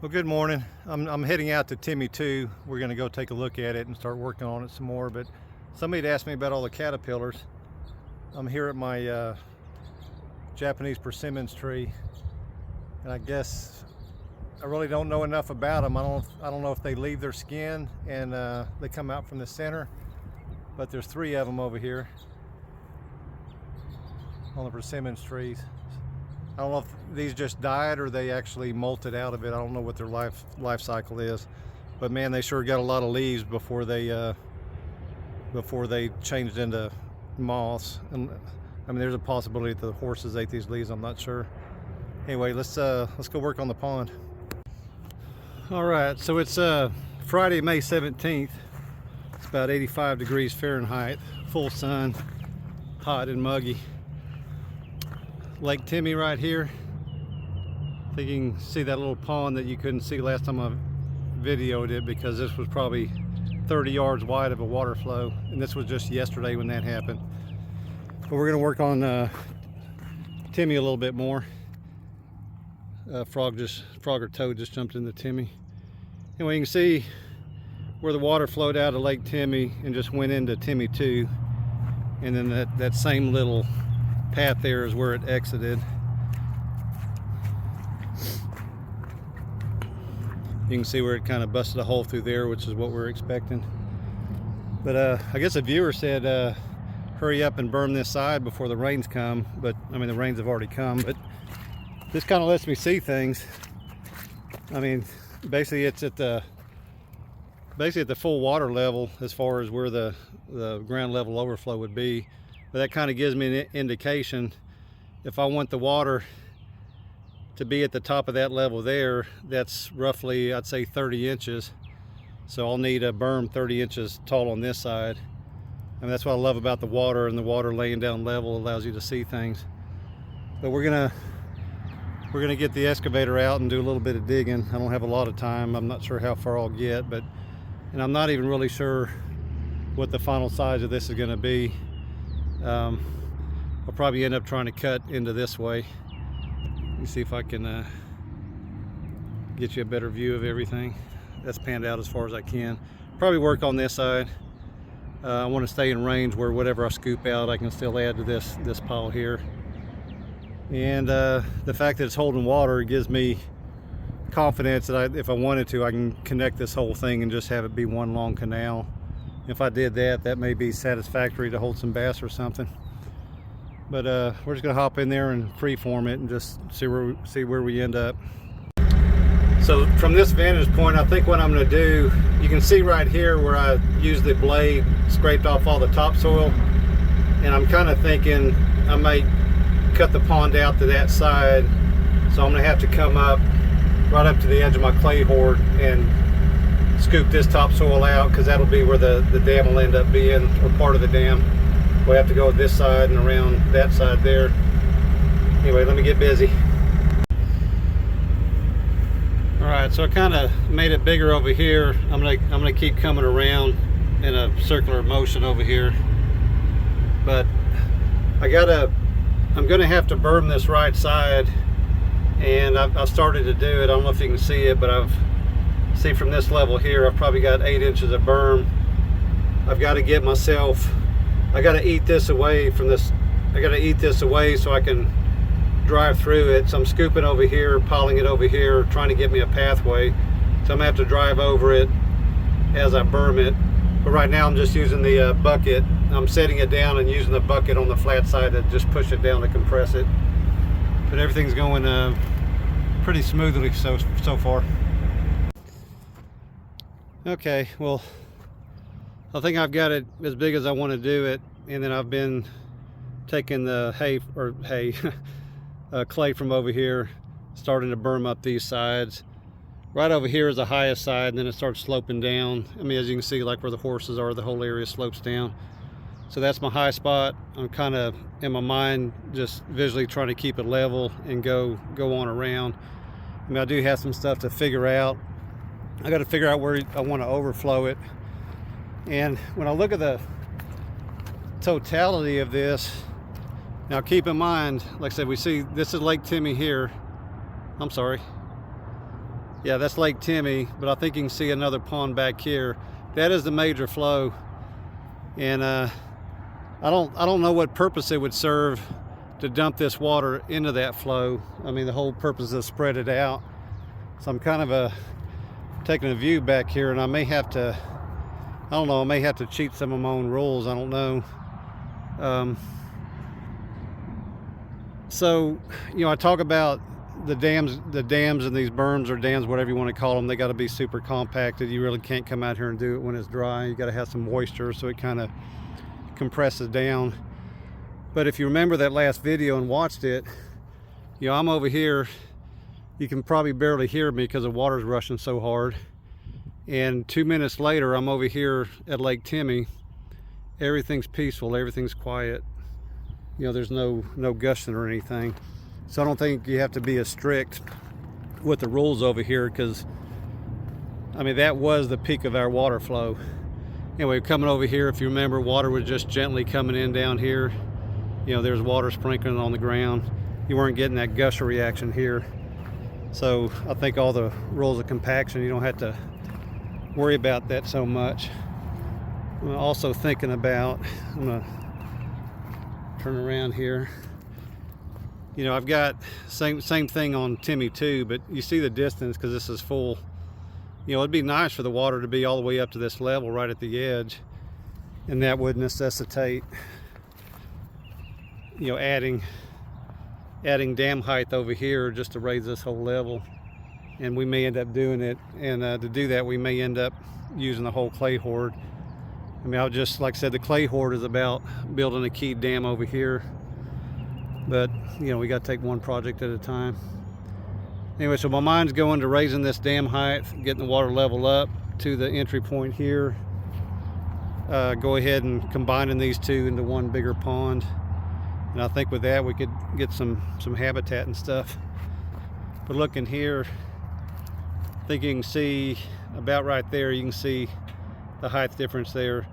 Well, good morning. I'm heading out to Timmy 2. We're going to go take a look at it and start working on it some more. But somebody had asked me about all the caterpillars. I'm here at my Japanese persimmons tree, and I guess I really don't know enough about them. I don't know if they leave their skin and they come out from the center, but there's 3 of them over here on the persimmons trees. I don't know if these just died or they actually molted out of it. I don't know what their life cycle is, but man, they sure got a lot of leaves before they changed into moss. And I mean, there's a possibility that the horses ate these leaves. I'm not sure. Anyway, let's go work on the pond. All right, so it's Friday, May 17th. It's about 85 degrees Fahrenheit, full sun, hot and muggy. Lake Timmy right here. I think you can see that little pond that you couldn't see last time I videoed it, because this was probably 30 yards wide of a water flow, and this was just yesterday when that happened. But we're going to work on Timmy a little bit more. Frog or toad just jumped into Timmy. Anyway, you can see where the water flowed out of Lake Timmy and just went into Timmy 2, and then that same little path there is where it exited. You can see where it kind of busted a hole through there, which is what we're expecting. But I guess a viewer said hurry up and berm this side before the rains come, but I mean, the rains have already come. But this kind of lets me see things. I mean, basically it's at the full water level as far as where the ground level overflow would be. But that kind of gives me an indication. If I want the water to be at the top of that level there, that's roughly, I'd say 30 inches. So I'll need a berm 30 inches tall on this side. I mean, that's what I love about the water, and the water laying down level allows you to see things. But we're gonna get the excavator out and do a little bit of digging. I don't have a lot of time. I'm not sure how far I'll get, and I'm not even really sure what the final size of this is gonna be. I'll probably end up trying to cut into this way. Let me see if I can get you a better view of everything. That's panned out as far as I can. Probably work on this side. I want to stay in range where whatever I scoop out, I can still add to this pile here. And the fact that it's holding water gives me confidence that if I wanted to, I can connect this whole thing and just have it be one long canal. If I did that, that may be satisfactory to hold some bass or something. But we're just gonna hop in there and freeform it and just see where we end up. So from this vantage point, I think what I'm gonna do, you can see right here where I used the blade, scraped off all the topsoil, and I'm kind of thinking I might cut the pond out to that side. So I'm gonna have to come up right up to the edge of my clay hoard and scoop this topsoil out, because that'll be where the dam will end up being, or part of the dam. We'll have to go this side and around that side there. Anyway, let me get busy. All right, so I kind of made it bigger over here. I'm gonna keep coming around in a circular motion over here, but I'm gonna have to berm this right side, and I've started to do it. I don't know if you can see it, but see from this level here, I've probably got 8 inches of berm. I've got to get myself, I got to eat this away from this. I got to eat this away so I can drive through it. So I'm scooping over here, piling it over here, trying to get me a pathway. So I'm gonna have to drive over it as I berm it. But right now I'm just using the bucket. I'm setting it down and using the bucket on the flat side to just push it down to compress it. But everything's going pretty smoothly so far. Okay, well, I think I've got it as big as I want to do it, and then I've been taking the clay from over here, starting to berm up these sides. Right over here is the highest side, and then it starts sloping down. I mean, as you can see, like where the horses are, the whole area slopes down. So that's my high spot. I'm kind of, in my mind, just visually trying to keep it level and go on around. I mean, I do have some stuff to figure out. I got to figure out where I want to overflow it. And when I look at the totality of this, now keep in mind, like I said, we see this is Lake Timmy here. I'm sorry. Yeah, that's Lake Timmy, but I think you can see another pond back here. That is the major flow, and I don't know what purpose it would serve to dump this water into that flow. I mean, the whole purpose is to spread it out. So I'm kind of taking a view back here, and I may have to, I don't know, I may have to cheat some of my own rules. I don't know. So, you know, I talk about the dams and these berms or dams, whatever you want to call them, they got to be super compacted. You really can't come out here and do it when it's dry. You got to have some moisture so it kind of compresses down. But if you remember that last video and watched it, you know, I'm over here. You can probably barely hear me because the water's rushing so hard. And 2 minutes later, I'm over here at Lake Timmy. Everything's peaceful, everything's quiet. You know, there's no gushing or anything. So I don't think you have to be as strict with the rules over here, because I mean, that was the peak of our water flow. Anyway, coming over here, if you remember, water was just gently coming in down here. You know, there's water sprinkling on the ground. You weren't getting that gusher reaction here. So I think all the rules of compaction, you don't have to worry about that so much. I'm also thinking about, I'm gonna turn around here. You know, I've got same thing on Timmy too, but you see the distance because this is full. You know, it'd be nice for the water to be all the way up to this level right at the edge, and that would necessitate, you know, adding dam height over here just to raise this whole level. And we may end up doing it, and to do that we may end up using the whole clay hoard. I mean, I'll just, like I said, the clay hoard is about building a key dam over here, but you know, we got to take one project at a time. Anyway, so my mind's going to raising this dam height, getting the water level up to the entry point here. Go ahead and combining these two into one bigger pond. And I think with that we could get some habitat and stuff. But looking here, I think you can see about right there, you can see the height difference there.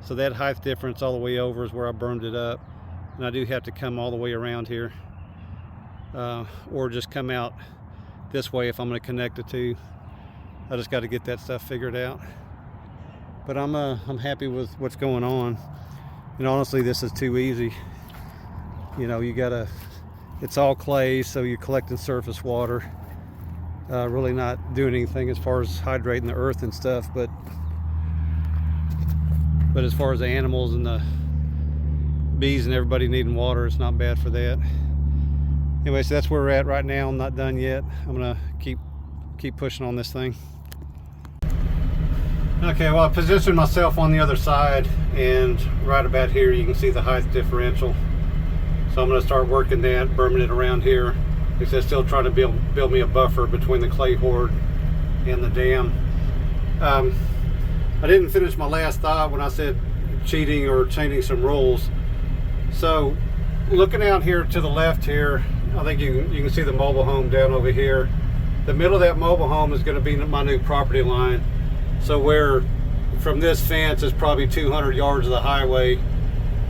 So that height difference all the way over is where I burned it up. And I do have to come all the way around here, or just come out this way if I'm going to connect the two. I just got to get that stuff figured out. But I'm happy with what's going on. And honestly, this is too easy. You know, you gotta, it's all clay, so you're collecting surface water, really not doing anything as far as hydrating the earth and stuff, but as far as the animals and the bees and everybody needing water, it's not bad for that. Anyway, so that's where we're at right now. I'm not done yet. I'm gonna keep pushing on this thing. Okay, well, I positioned myself on the other side, and right about here you can see the height differential. So I'm going to start working that, berming it around here. Because I'm still trying to build me a buffer between the clay hoard and the dam. I didn't finish my last thought when I said cheating or changing some rules. So looking out here to the left here, I think you can see the mobile home down over here. The middle of that mobile home is going to be my new property line. So where from this fence is probably 200 yards of the highway,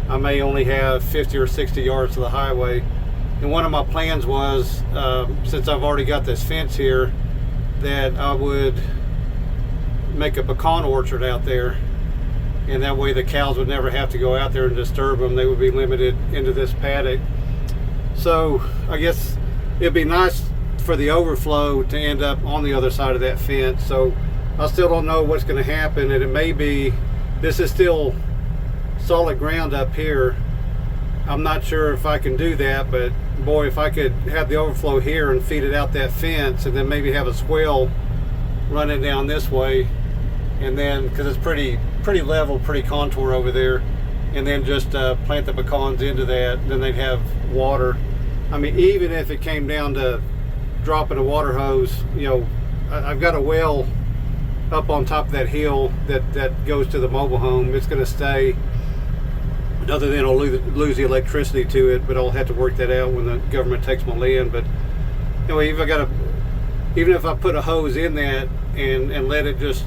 I may only have 50 or 60 yards to the highway. And one of my plans was, since I've already got this fence here, that I would make a pecan orchard out there, and that way the cows would never have to go out there and disturb them. They would be limited into this paddock. So I guess it'd be nice for the overflow to end up on the other side of that fence. So I still don't know what's going to happen, and it may be, this is still solid ground up here. I'm not sure if I can do that, but boy, if I could have the overflow here and feed it out that fence, and then maybe have a swell running down this way, and then, because it's pretty level, pretty contour over there, and then just plant the pecans into that, then they'd have water. I mean, even if it came down to dropping a water hose, you know, I've got a well up on top of that hill that goes to the mobile home. It's going to stay, other than I'll lose the electricity to it, but I'll have to work that out when the government takes my land. But anyway, even if I put a hose in that and let it just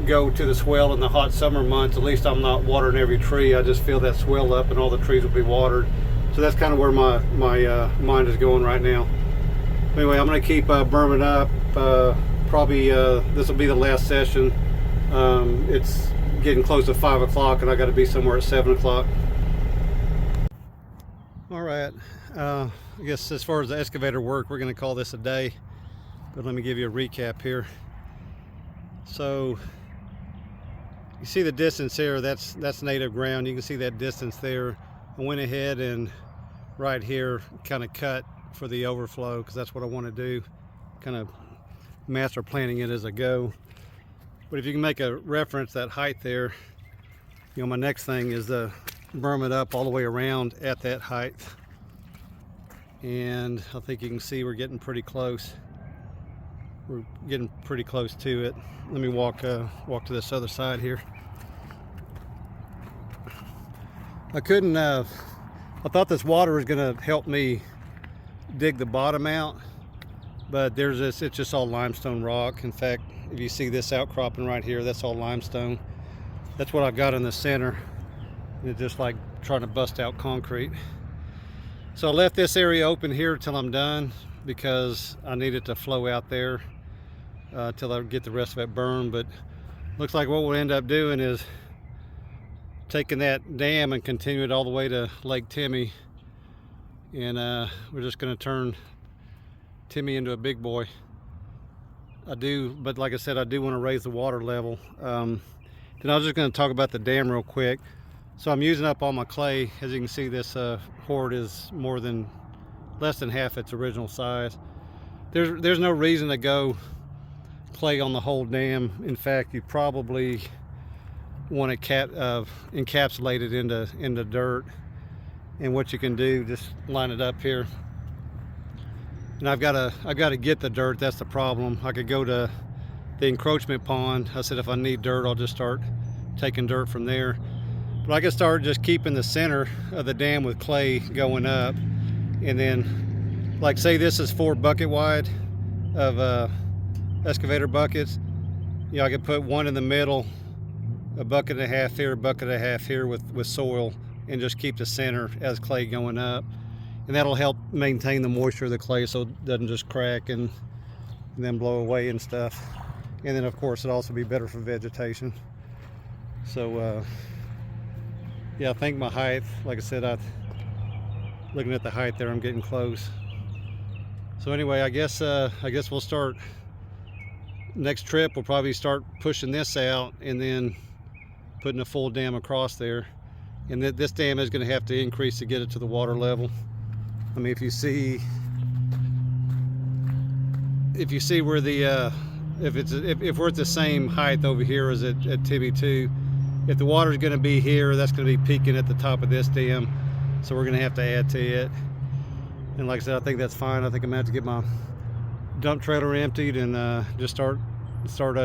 go to the swell in the hot summer months, at least I'm not watering every tree. I just fill that swell up and all the trees will be watered. So that's kind of where my mind is going right now. Anyway, I'm going to keep berming up. probably this will be the last session. It's getting close to 5 o'clock and I got to be somewhere at 7 o'clock. All right, I guess as far as the excavator work, we're going to call this a day, but let me give you a recap here. So you see the distance here, that's native ground. You can see that distance there. I went ahead and right here kind of cut for the overflow because that's what I want to do, kind of master planning it as I go. But if you can make a reference, that height there, you know, my next thing is to berm it up all the way around at that height. And I think you can see we're getting pretty close. We're getting pretty close to it. Let me walk to this other side here. I thought this water was gonna help me dig the bottom out, but it's just all limestone rock. In fact, if you see this outcropping right here, that's all limestone. That's what I've got in the center. It's just like trying to bust out concrete. So I left this area open here till I'm done because I need it to flow out there till I get the rest of it burned. But looks like what we'll end up doing is taking that dam and continue it all the way to Lake Timmy, and we're just going to turn Timmy into a big boy. But like I said, I do want to raise the water level. Then I was just going to talk about the dam real quick. So I'm using up all my clay. As you can see, this hoard is less than half its original size. There's no reason to go clay on the whole dam. In fact, you probably want to encapsulate it into dirt. And what you can do, just line it up here. And I've got to get the dirt. That's the problem. I could go to the encroachment pond. I said if I need dirt, I'll just start taking dirt from there. But I can start just keeping the center of the dam with clay going up, and then, like, say this is 4 bucket wide of excavator buckets. You know, I could put one in the middle, a bucket and a half here, a bucket and a half here with soil, and just keep the center as clay going up. And that'll help maintain the moisture of the clay so it doesn't just crack and then blow away and stuff. And then of course it'll also be better for vegetation. So yeah, I think my height, like I said, looking at the height there, I'm getting close. So anyway, I guess we'll start, next trip we'll probably start pushing this out and then putting a full dam across there. And this dam is going to have to increase to get it to the water level. I mean, if you see where the if we're at the same height over here as at Tibby 2, if the water is going to be here, that's going to be peaking at the top of this dam, so we're going to have to add to it. And like I said, I think that's fine. I think I'm going to have to get my dump trailer emptied and just start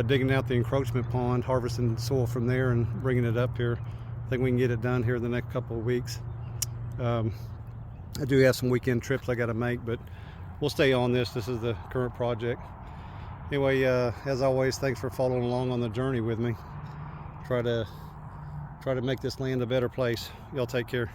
digging out the encroachment pond, harvesting soil from there and bringing it up here. I think we can get it done here in the next couple of weeks. I do have some weekend trips I got to make, but we'll stay on this. This is the current project. Anyway, as always, thanks for following along on the journey with me. Try to make this land a better place. Y'all take care.